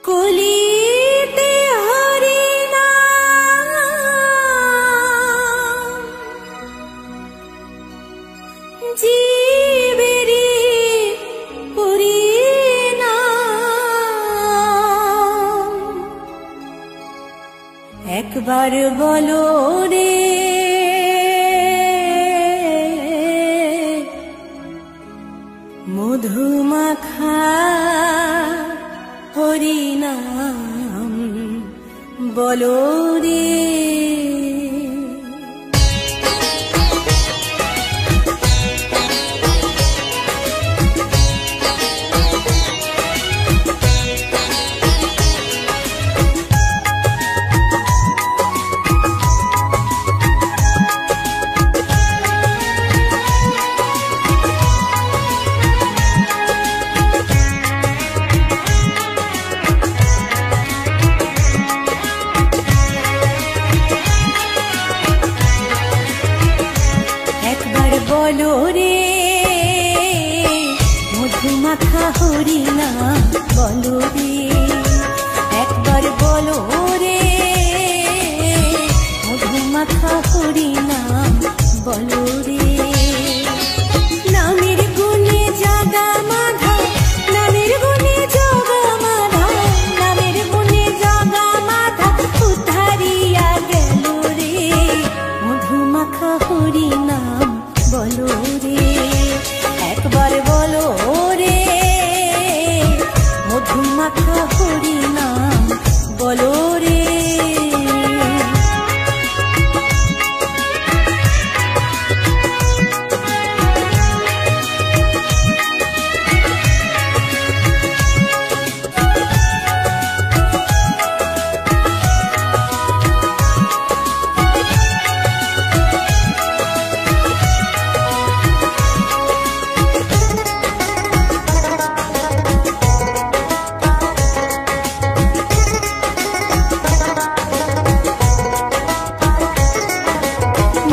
কলিতে হরি নাম জীবেরি পরিণাম। একবার বলো রে মধুমাখা হরিনাম বলো রে। বলো রে মধুমাখা হরিনাম বলো রে। একবার বলো রে মধুমাখা হরিনাম বলো রে। নামের গুণে জাগা মাধা, নামের গুণে জগা মাধা, নামের গুণে জগা মাধা উদ্ধারিয়া গেল রে মধুমাখা হরিনাম বলো রে। একবার বলো রে মধুমাখা হরিনাম বলো রে।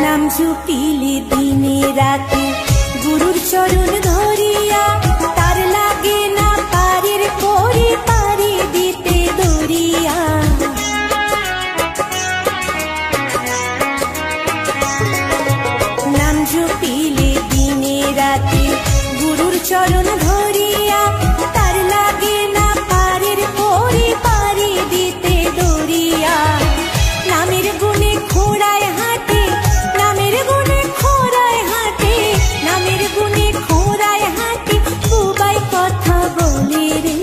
নাম জপিলে দিনে রাতে গুরুর চরণ ধরিয়া, তার লাগে না পারের পরে পারি দিতে দরিয়া। নাম জপিলে দিনে রাতে গুরুর চরণ ধরিয়া, তার লাগে না পারের পরে পারি দিতে দরিয়া। নামের গুণে খোড়ায় হাঁটে, নামের গুণে খোড়ায় হাঁটে, নামের গুণে খোড়ায় হাঁটে বুবাই কথা বলে রে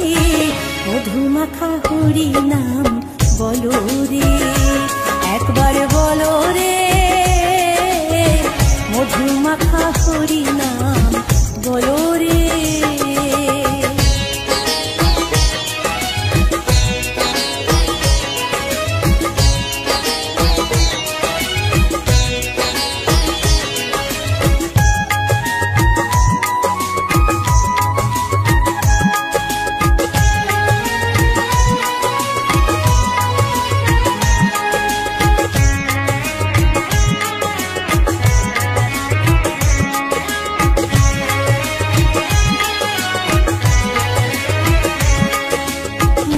মধুমাখা হরিনাম বলো রে। একবার বলো রে মধুমাখা হরিনাম বলো রে।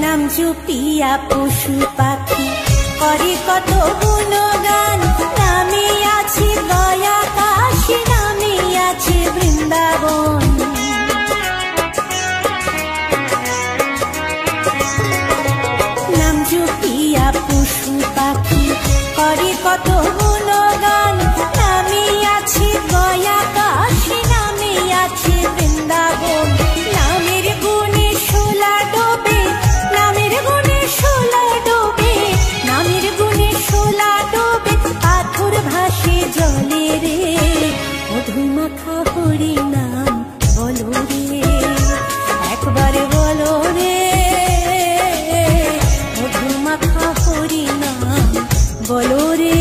নাম জপিয়া পশু পাখি করে কত গুণগান, নামে আছে গয়া কাশী, নামে আছে বৃন্দাবন। নাম জপিয়া পশু পাখি করে কত গুণগান, নামে আছে গয়া কাশী, নামে আছে বৃন্দাবন। নামের গুণে শোলা ডোবে, নামের গুণে শোলা ডোবে, নামের গুণে শোলা ডোবে পাথর ভাসে জলে রে মধুমাখা হরিনাম বলো রে। একবার বলো রে মধুমাখা হরিনাম বলো রে।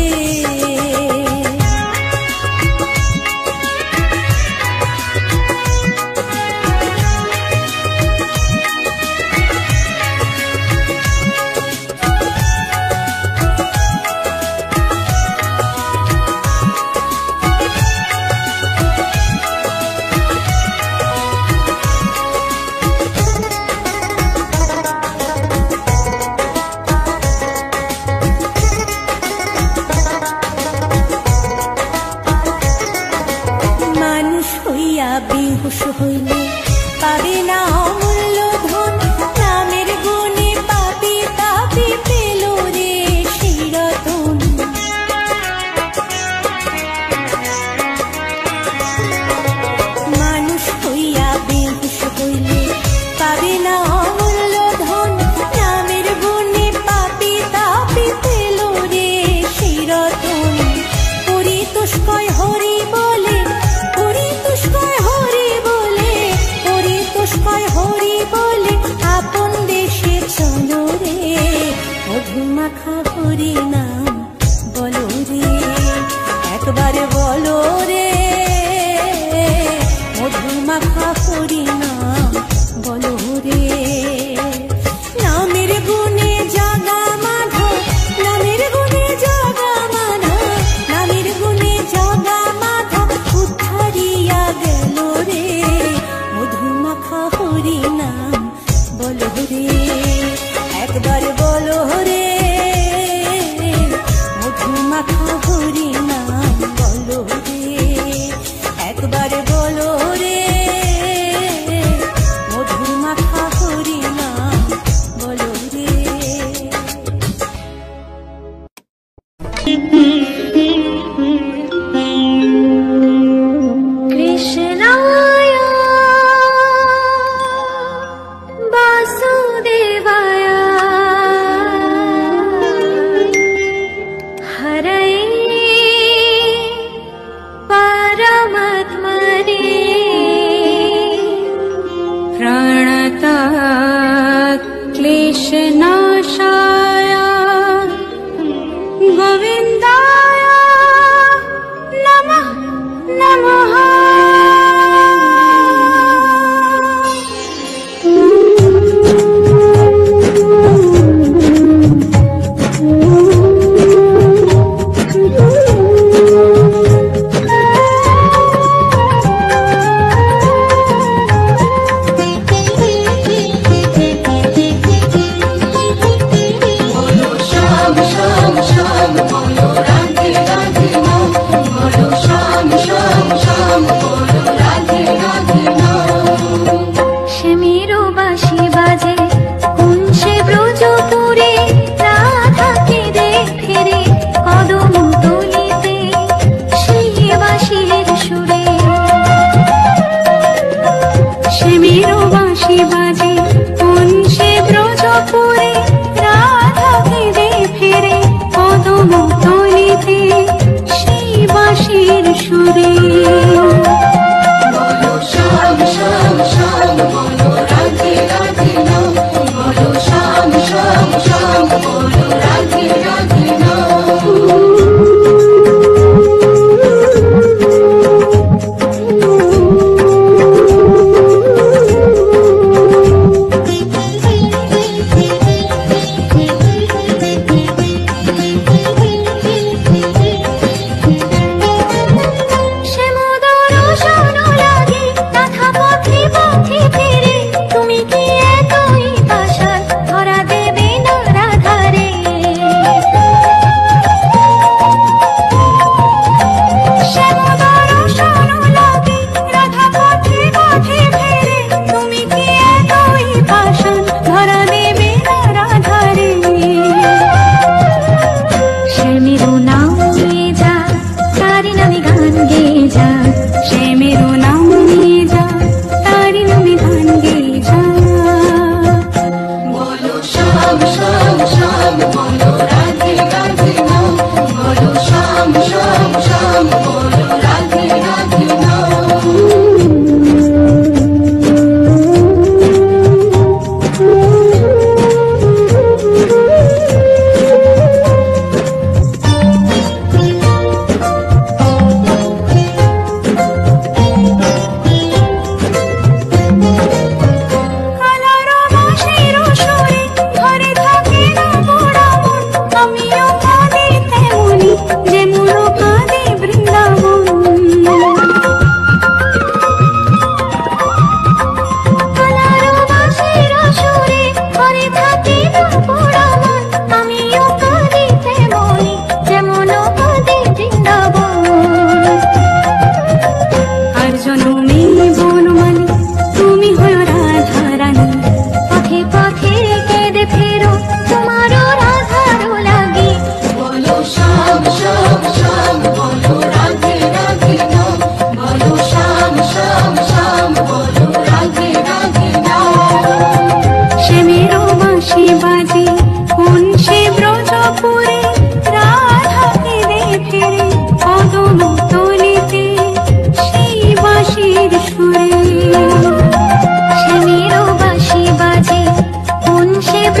মাখা হরি নাম বলো রে, একবার বলো রে, মধু মাখা হরি নাম বলো রে। নামের গুণে জাগা মাধব, নামের গুণে জাগা মাধব, নামের গুণে জাগা মাধব উদ্ধারিয়া গেল রে, মধু মাখা হরি নাম বলো রে, একবার বলো রে, মধু মাখা হরি নাম বলো রে, একবার বলো রে, মধু মাখা হরি নাম বলো রে। কৃষ্ণায় বাসুদেবায় হরয়ে পরমাত্মনে প্রণতাৎ ক্লেশনাশায় গোবিন্দায় নমঃ নমঃ।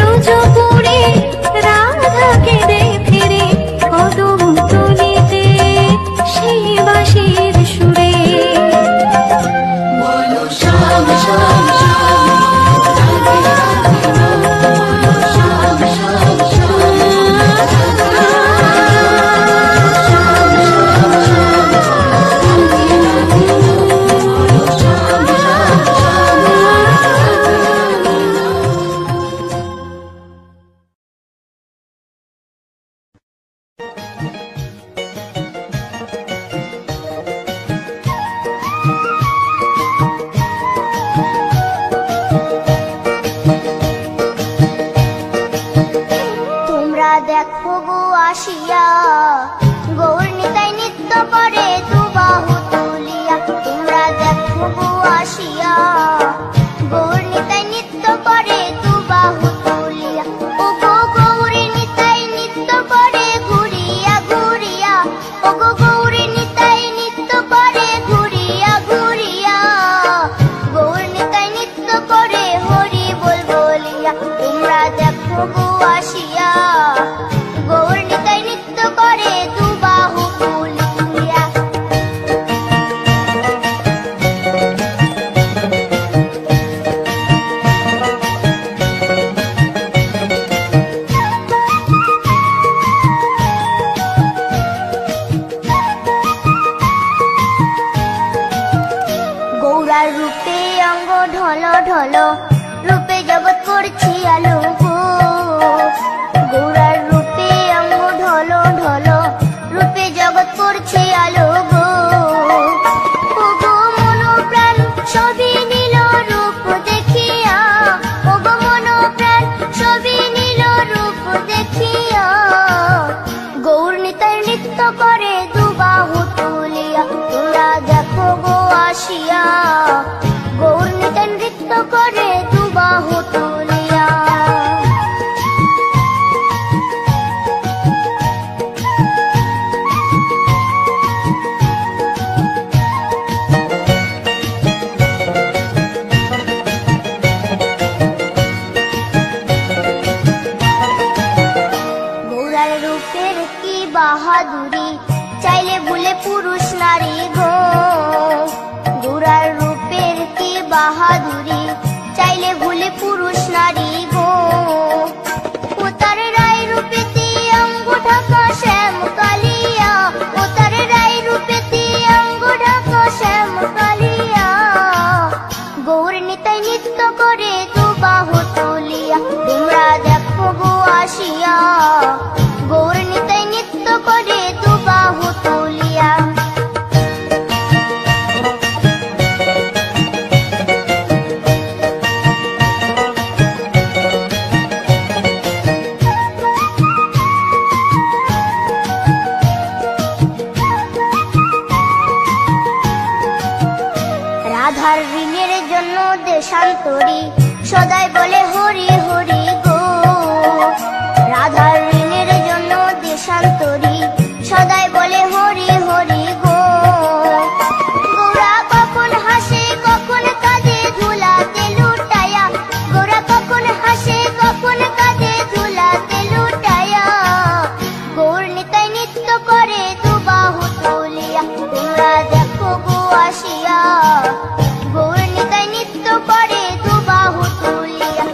ব্রজপুরে রাধা কেঁদে ফিরে কদম তলিতে সেই বাঁশির সুরে। বলো শ্যাম শ্যাম শ্যাম রাধে রাধে নাম, বলো শ্যাম শ্যাম শ্যাম রাধে শ্যাম শ্যাম শ্যাম রাধে রাধে নাম, বলো শ্যাম শ্যাম শ্যাম রাধে নাম। তোমরা দেখো গো আসিয়া গৌর নিতাই নৃত্য করে দুবাহু তুলিয়া। তোমরা দেখো গো আসিয়া গৌর নিতাই নৃত্য করে দুবাহু তুলিয়া। ও গো গৌরী নিতাই নৃত্য করে ঘুরিয়া ঘুরিয়া, ও গো গৌরী নিতাই নৃত্য করে ঘুরিয়া ঘুরিয়া। গৌর নিতাই নৃত্য করে হরি বল বলিয়া। তোমরা দেখো গো আসিয়া গৌর নিতাই নৃত্য করে দুবাহু তুলিয়া। গৌরার রূপে অঙ্গ ঢল ঢল, রূপে জগৎ করছি আলো গো। গৌরার রূপে অঙ্গ ঢল ঢল, রূপে জগৎ করছি আলো গো। ও গো মন প্রাণ সবই নীল রূপ দেখিয়া, ও গো মন প্রাণ সবই নীল রূপ দেখিয়া। গৌর নিতাই নৃত্য করে দুবাহু তুলিয়া। তোমরা দেখো গো আসিয়া গৌর নিতাই নৃত্য করে দুবাহু তুলিয়া। গৌরার রূপের কি বাহাদুরি, চাইলে ভুলে পুরুষ নারী গো। গৌরার রূপের কি বাহাদুরি, চাইলে ভুলে পুরুষ নারী গো। ও তার রায় রূপেতে অঙ্গ ঢাকা শ্যাম কালিয়া, ও তার রায় রূপেতে অঙ্গ ঢাকা শ্যাম কালিয়া। গৌর নিতাই নৃত্য করে দুবাহু তুলিয়া। তোমরা দেখো গো আসিয়া গৌর নিতাই নৃত্য করে দুবাহু তুলিয়া। রাধার ঋণের জন্য দেশান্তরী সদাই বলে হরি হরি গো। রাধার ঋণের জন্য দেশান্তরী সদাই বলে হরি হরি গো। গৌরা কখন হাসে কখন কাঁদে ধুলাতে লুটায়া, গৌরা কখন হাসে কখন কাঁদে ধুলাতে লুটায়া। গৌর নিতাই নৃত্য করে দুবাহু তুলিয়া। তোমরা দেখো গো আসিয়া গৌর নিতাই নৃত্য করে দুবাহু তুলিয়া।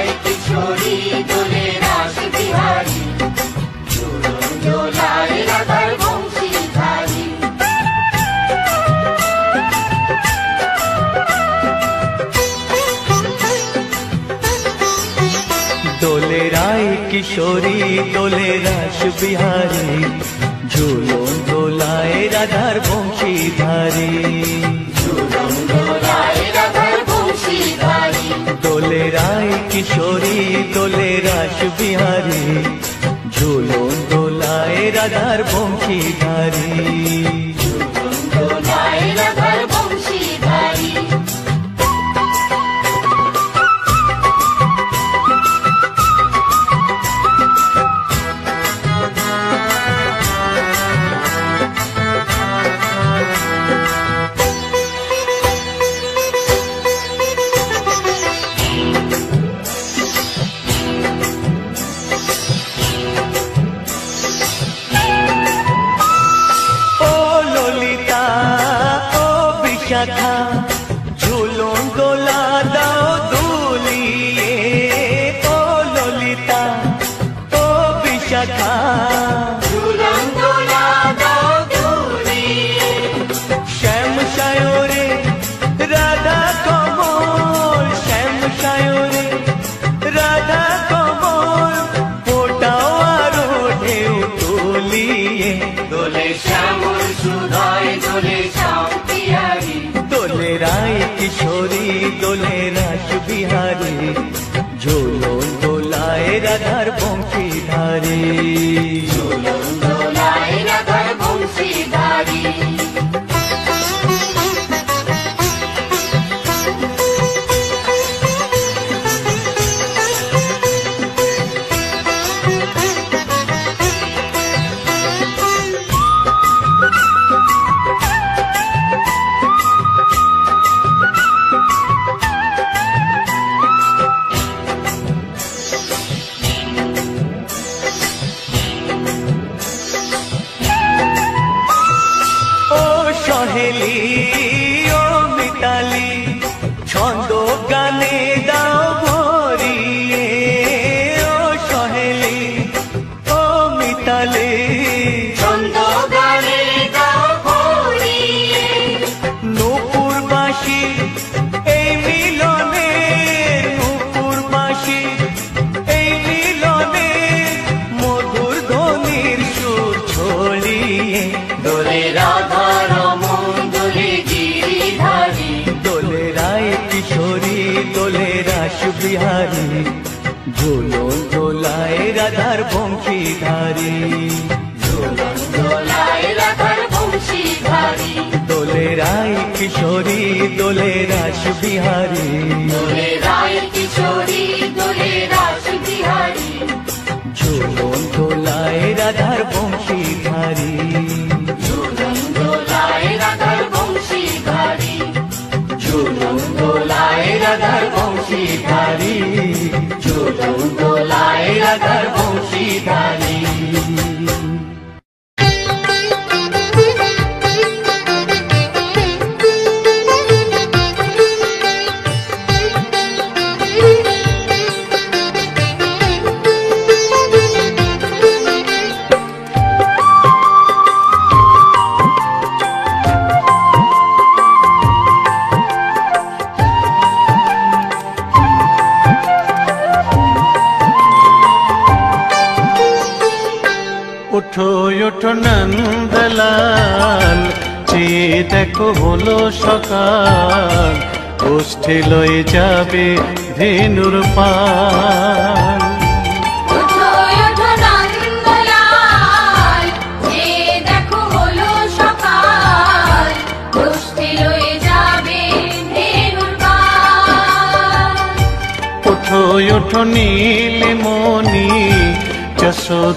রায় কিশোরী দোলে রাস বিহারী, ঝুলন দোলায় রাধার বংশীধারী। দোলে রায় কিশোরী দোলে রাস বিহারী, ঝুলন দোলায় রাধার বংশীধারী। ঝুলন দোলায় রাধার বংশীধারী। দোলে রায় কিশোরী দোলে রাস বিহারী, ঝুলন দোলায় রাধার বংশীধারী। ঝুলন দোলায় রাধার বংশীধারী। ঝুলন দোলা দাও দুলিয়ে, ও ললিতা ও বিশাখা। ঝুলন দোলা দাও দুলিয়ে। শ্যাম সায়রে রাধা কমল, শ্যাম সায়রে রাধা কমল, ফোটাও আরো ঢেউ তুলিয়ে। দোলে শ্যামল সুধায় দোলে শ্যাম বিহারী। দোলে রায় কিশোরী দোলে রাস বিহারী, ঝুলন দোলায় রাধার বংশীধারী। ঝুলন দোলায় রাধার বংশীধারী। সহেলি ও মিতালি ছন্দ গানে দাও ভরিয়ে, ও সহেলি ও মিতালি ছন্দ গানে দাও ভরিয়ে। নূপুর বাঁশি এই মিলনে, নূপুর বাঁশি এই মিলনে, মধুর ধ্বনির সুর ছড়িয়ে। দোলে রাধা রমন দোলে গিরিধারী। দোলে রায় কিশোরী দোলে রাস বিহারী, ঝুলন দোলায় রাধার বংশীধারী। ঝুলন দোলায় রাধার বংশীধারী। দোলে রায় কিশোরী দোলে রাস বিহারী, দোলে রায় কিশোরী দোলে রাস বিহারী। ঝুলন দোলায় রাধার বংশীধারী। ঝুলন দোলায় রাধার বংশীধারী। ঝুলন দোলায় রাধার বংশীধারী। ঝুলন দোলায় রাধার বংশীধারী। ওঠো ওঠো নন্দলাল, চেয়ে দেখো হলো সকাল, গোষ্ঠী লয়ে যাবে ধেনুর পাল। ওঠো ওঠো নন্দলাল, চেয়ে দেখো হলো সকাল, গোষ্ঠী লয়ে যাবে ধেনুর পাল। ওঠো ওঠো নীলমণি যশোদা